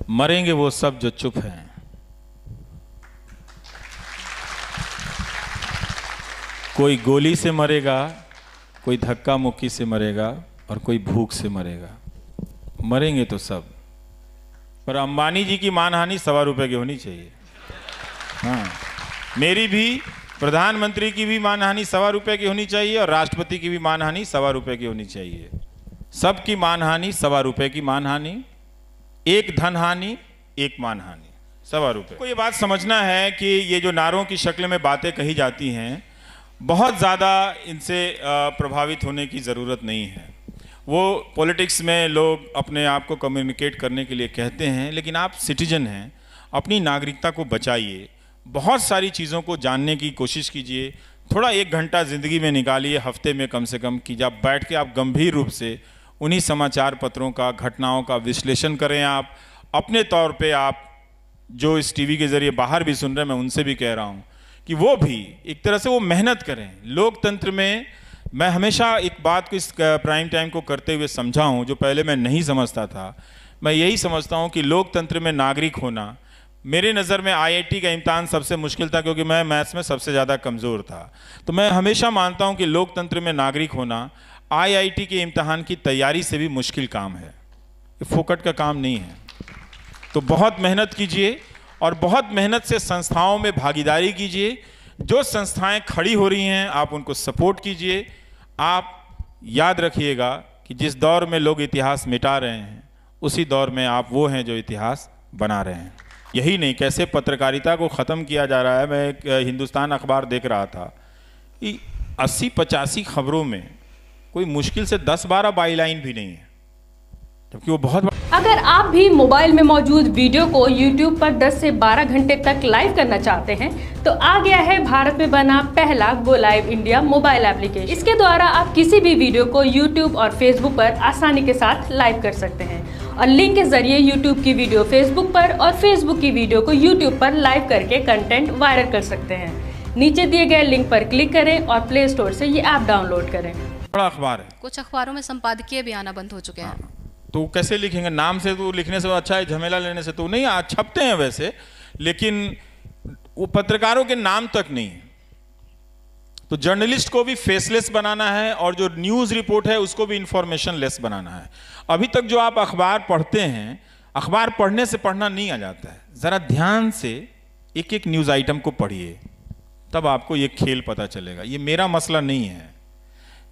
मरेंगे वो सब जो चुप हैं। कोई गोली से मरेगा, कोई धक्का मुक्की से मरेगा और कोई भूख से मरेगा। मरेंगे तो सब, पर अंबानी जी की मानहानि ₹1.25 की होनी चाहिए। हाँ, मेरी भी, प्रधानमंत्री की भी मानहानि ₹1.25 की होनी चाहिए और राष्ट्रपति की भी मानहानि ₹1.25 की होनी चाहिए। सबकी मानहानि ₹1.25 की मानहानि, एक धनहानि, एक मानहानि, ₹1.25। को ये बात समझना है कि ये जो नारों की शक्ल में बातें कही जाती हैं, बहुत ज़्यादा इनसे प्रभावित होने की ज़रूरत नहीं है। वो पॉलिटिक्स में लोग अपने आप को कम्युनिकेट करने के लिए कहते हैं, लेकिन आप सिटीजन हैं, अपनी नागरिकता को बचाइए, बहुत सारी चीज़ों को जानने की कोशिश कीजिए। थोड़ा 1 घंटा ज़िंदगी में निकालिए हफ्ते में कम से कम, कि जब बैठ के आप गंभीर रूप से उन्हीं समाचार पत्रों का, घटनाओं का विश्लेषण करें। आप अपने तौर पे, आप जो इस टीवी के ज़रिए बाहर भी सुन रहे हैं, मैं उनसे भी कह रहा हूँ कि वो भी एक तरह से वो मेहनत करें। लोकतंत्र में मैं हमेशा एक बात को इस प्राइम टाइम को करते हुए समझा हूँ, जो पहले मैं नहीं समझता था। मैं यही समझता हूँ कि लोकतंत्र में नागरिक होना, मेरे नज़र में आईआईटी का इम्तिहान सबसे मुश्किल था, क्योंकि मैं मैथ्स में सबसे ज़्यादा कमज़ोर था। तो मैं हमेशा मानता हूँ कि लोकतंत्र में नागरिक होना आईआईटी के इम्तिहान की तैयारी से भी मुश्किल काम है। ये फोकट का काम नहीं है। तो बहुत मेहनत कीजिए और बहुत मेहनत से संस्थाओं में भागीदारी कीजिए। जो संस्थाएं खड़ी हो रही हैं, आप उनको सपोर्ट कीजिए। आप याद रखिएगा कि जिस दौर में लोग इतिहास मिटा रहे हैं, उसी दौर में आप वो हैं जो इतिहास बना रहे हैं। यही नहीं, कैसे पत्रकारिता को ख़त्म किया जा रहा है। मैं एक हिंदुस्तान अखबार देख रहा था कि 80-85 खबरों में कोई मुश्किल से 10-12 बाईलाइन भी नहीं है, जबकि वो बहुत। अगर आप भी मोबाइल में मौजूद वीडियो को YouTube पर 10 से 12 घंटे तक लाइव करना चाहते हैं, तो आ गया है भारत में बना पहला go live India mobile application. इसके द्वारा आप किसी भी वीडियो को YouTube और Facebook पर आसानी के साथ लाइव कर सकते हैं और लिंक के जरिए YouTube की वीडियो Facebook पर और Facebook की वीडियो को YouTube पर लाइव करके कंटेंट वायरल कर सकते हैं। नीचे दिए गए लिंक पर क्लिक करें और प्ले स्टोर से ये ऐप डाउनलोड करें। बड़ा अखबार है। कुछ अखबारों में संपादकीय भी आना बंद हो चुके हैं। तो कैसे लिखेंगे? नाम से तो लिखने से अच्छा है, झमेला लेने से तो नहीं। आज छपते हैं वैसे, लेकिन वो पत्रकारों के नाम तक नहीं है। तो जर्नलिस्ट को भी फेसलेस बनाना है और जो न्यूज़ रिपोर्ट है उसको भी इंफॉर्मेशन लेस बनाना है। अभी तक जो आप अखबार पढ़ते हैं, अखबार पढ़ने से पढ़ना नहीं आ जाता है। ज़रा ध्यान से एक एक न्यूज़ आइटम को पढ़िए, तब आपको ये खेल पता चलेगा। ये मेरा मसला नहीं है,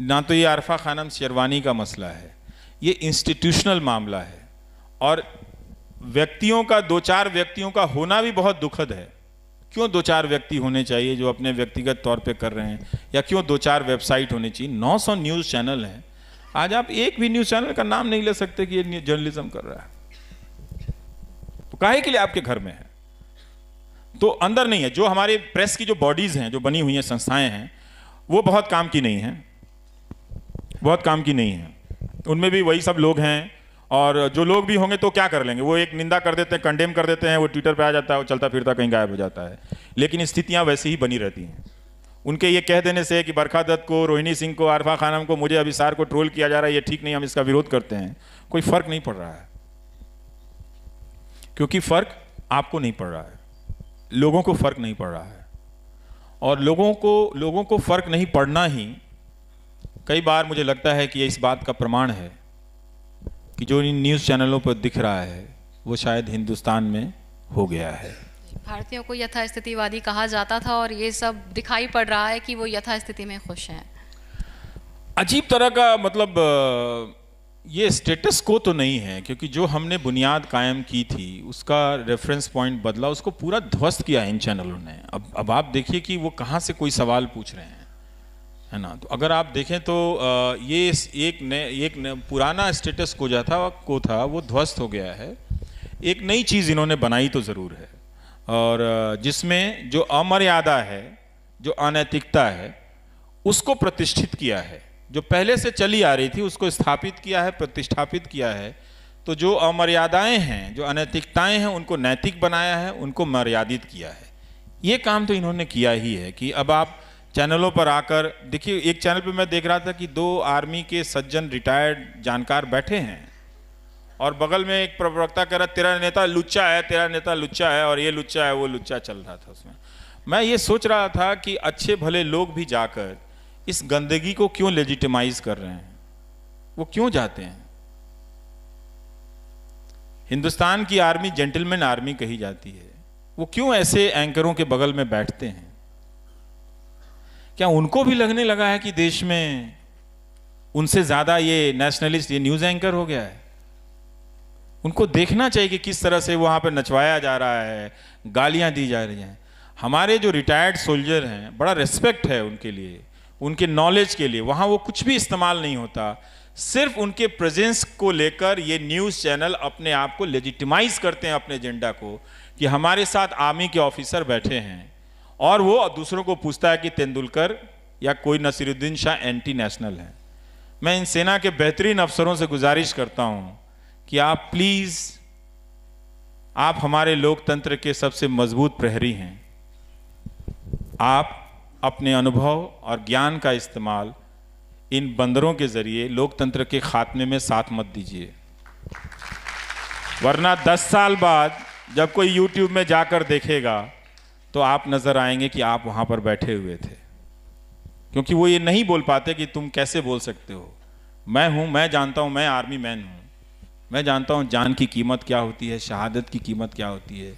ना तो ये आरफा खानम शेरवानी का मसला है, ये इंस्टीट्यूशनल मामला है। और व्यक्तियों का, 2-4 व्यक्तियों का होना भी बहुत दुखद है। क्यों 2-4 व्यक्ति होने चाहिए जो अपने व्यक्तिगत तौर पे कर रहे हैं, या क्यों 2-4 वेबसाइट होनी चाहिए? 900 न्यूज़ चैनल हैं। आज आप एक भी न्यूज़ चैनल का नाम नहीं ले सकते कि ये जर्नलिज्म कर रहा है। तो काहे के लिए आपके घर में है? तो अंदर नहीं है। जो हमारे प्रेस की जो बॉडीज़ हैं, जो बनी हुई हैं, संस्थाएं हैं, वो बहुत काम की नहीं हैं, बहुत काम की नहीं हैं। उनमें भी वही सब लोग हैं, और जो लोग भी होंगे तो क्या कर लेंगे? वो एक निंदा कर देते हैं, कंडेम कर देते हैं, वो ट्विटर पे आ जाता है, वो चलता फिरता कहीं गायब हो जाता है। लेकिन स्थितियां वैसे ही बनी रहती हैं। उनके ये कह देने से कि बरखा दत्त को, रोहिणी सिंह को, आरफा खानम को, मुझे अभिसार को ट्रोल किया जा रहा है, ये ठीक नहीं, हम इसका विरोध करते हैं, कोई फर्क नहीं पड़ रहा है। क्योंकि फर्क आपको नहीं पड़ रहा है, लोगों को फर्क नहीं पड़ रहा है। और लोगों को फर्क नहीं पड़ना ही कई बार मुझे लगता है कि ये इस बात का प्रमाण है कि जो इन न्यूज़ चैनलों पर दिख रहा है वो शायद हिंदुस्तान में हो गया है। भारतीयों को यथास्थितिवादी कहा जाता था और ये सब दिखाई पड़ रहा है कि वो यथास्थिति में खुश हैं। अजीब तरह का, मतलब ये स्टेटस को तो नहीं है, क्योंकि जो हमने बुनियाद कायम की थी उसका रेफरेंस पॉइंट बदला, उसको पूरा ध्वस्त किया इन चैनलों ने। अब आप देखिए कि वो कहाँ से कोई सवाल पूछ रहे हैं, है ना? तो अगर आप देखें तो ये एक पुराना स्टेटस को था वो ध्वस्त हो गया है। एक नई चीज़ इन्होंने बनाई तो ज़रूर है, और जिसमें जो अमर्यादा है, जो अनैतिकता है, उसको प्रतिष्ठित किया है। जो पहले से चली आ रही थी उसको स्थापित किया है, प्रतिष्ठापित किया है। तो जो अमर्यादाएं हैं, जो अनैतिकताएं हैं, उनको नैतिक बनाया है, उनको मर्यादित किया है। ये काम तो इन्होंने किया ही है कि अब आप चैनलों पर आकर देखिए। एक चैनल पे मैं देख रहा था कि 2 आर्मी के सज्जन रिटायर्ड जानकार बैठे हैं और बगल में एक प्रवक्ता कह रहा तेरा नेता लुच्चा है, तेरा नेता लुच्चा है, और ये लुच्चा है, वो लुच्चा, चल रहा था उसमें। मैं ये सोच रहा था कि अच्छे भले लोग भी जाकर इस गंदगी को क्यों लेजिटिमाइज कर रहे हैं, वो क्यों जाते हैं। हिंदुस्तान की आर्मी जेंटलमैन आर्मी कही जाती है, वो क्यों ऐसे एंकरों के बगल में बैठते हैं। क्या उनको भी लगने लगा है कि देश में उनसे ज्यादा ये नेशनलिस्ट, ये न्यूज एंकर हो गया है। उनको देखना चाहिए कि किस तरह से वहां पर नचवाया जा रहा है, गालियां दी जा रही हैं। हमारे जो रिटायर्ड सोल्जर हैं, बड़ा रिस्पेक्ट है उनके लिए, उनके नॉलेज के लिए। वहां वो कुछ भी इस्तेमाल नहीं होता, सिर्फ उनके प्रेजेंस को लेकर ये न्यूज़ चैनल अपने आप को लेजिटिमाइज करते हैं, अपने एजेंडा को, कि हमारे साथ आर्मी के ऑफिसर बैठे हैं। और वो दूसरों को पूछता है कि तेंदुलकर या कोई नसीरुद्दीन शाह एंटी नेशनल है। मैं इन सेना के बेहतरीन अफसरों से गुजारिश करता हूं कि आप प्लीज, आप हमारे लोकतंत्र के सबसे मजबूत प्रहरी हैं, आप अपने अनुभव और ज्ञान का इस्तेमाल इन बंदरों के जरिए लोकतंत्र के खात्मे में साथ मत दीजिए, वरना 10 साल बाद जब कोई यूट्यूब में जाकर देखेगा तो आप नजर आएंगे कि आप वहां पर बैठे हुए थे। क्योंकि वो ये नहीं बोल पाते कि तुम कैसे बोल सकते हो। मैं जानता हूं, मैं आर्मी मैन हूं, मैं जानता हूं जान की कीमत क्या होती है, शहादत की कीमत क्या होती है।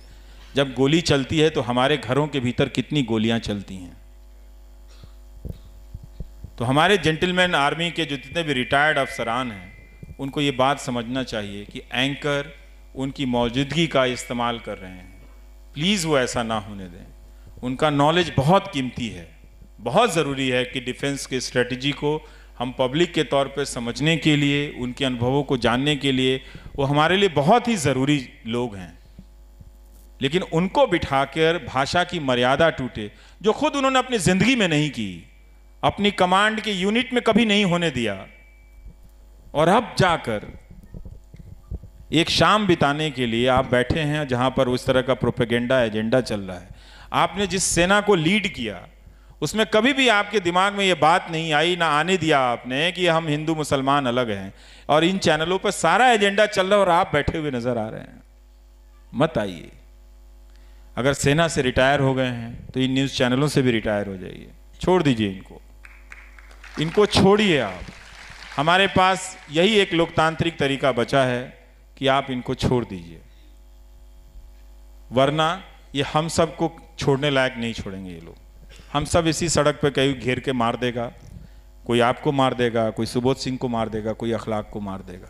जब गोली चलती है तो हमारे घरों के भीतर कितनी गोलियां चलती हैं। तो हमारे जेंटलमैन आर्मी के जो जितने भी रिटायर्ड अफसरान हैं, उनको ये बात समझना चाहिए कि एंकर उनकी मौजूदगी का इस्तेमाल कर रहे हैं। प्लीज़ वो ऐसा ना होने दें। उनका नॉलेज बहुत कीमती है, बहुत ज़रूरी है कि डिफेंस के स्ट्रेटजी को हम पब्लिक के तौर पर समझने के लिए, उनके अनुभवों को जानने के लिए, वो हमारे लिए बहुत ही ज़रूरी लोग हैं। लेकिन उनको बिठाकर भाषा की मर्यादा टूटे, जो खुद उन्होंने अपनी ज़िंदगी में नहीं की, अपनी कमांड के यूनिट में कभी नहीं होने दिया, और अब जाकर एक शाम बिताने के लिए आप बैठे हैं जहां पर उस तरह का प्रोपेगेंडा एजेंडा चल रहा है। आपने जिस सेना को लीड किया उसमें कभी भी आपके दिमाग में ये बात नहीं आई, ना आने दिया आपने कि हम हिंदू मुसलमान अलग हैं, और इन चैनलों पर सारा एजेंडा चल रहा है और आप बैठे हुए नजर आ रहे हैं। मत आइए। अगर सेना से रिटायर हो गए हैं तो इन न्यूज़ चैनलों से भी रिटायर हो जाइए, छोड़ दीजिए इनको छोड़िए आप। हमारे पास यही एक लोकतांत्रिक तरीका बचा है कि आप इनको छोड़ दीजिए, वरना ये हम सबको छोड़ने लायक नहीं छोड़ेंगे ये लोग। हम सब इसी सड़क पे कहीं घेर के मार देगा, कोई आपको मार देगा, कोई सुबोध सिंह को मार देगा, कोई अखलाक को मार देगा।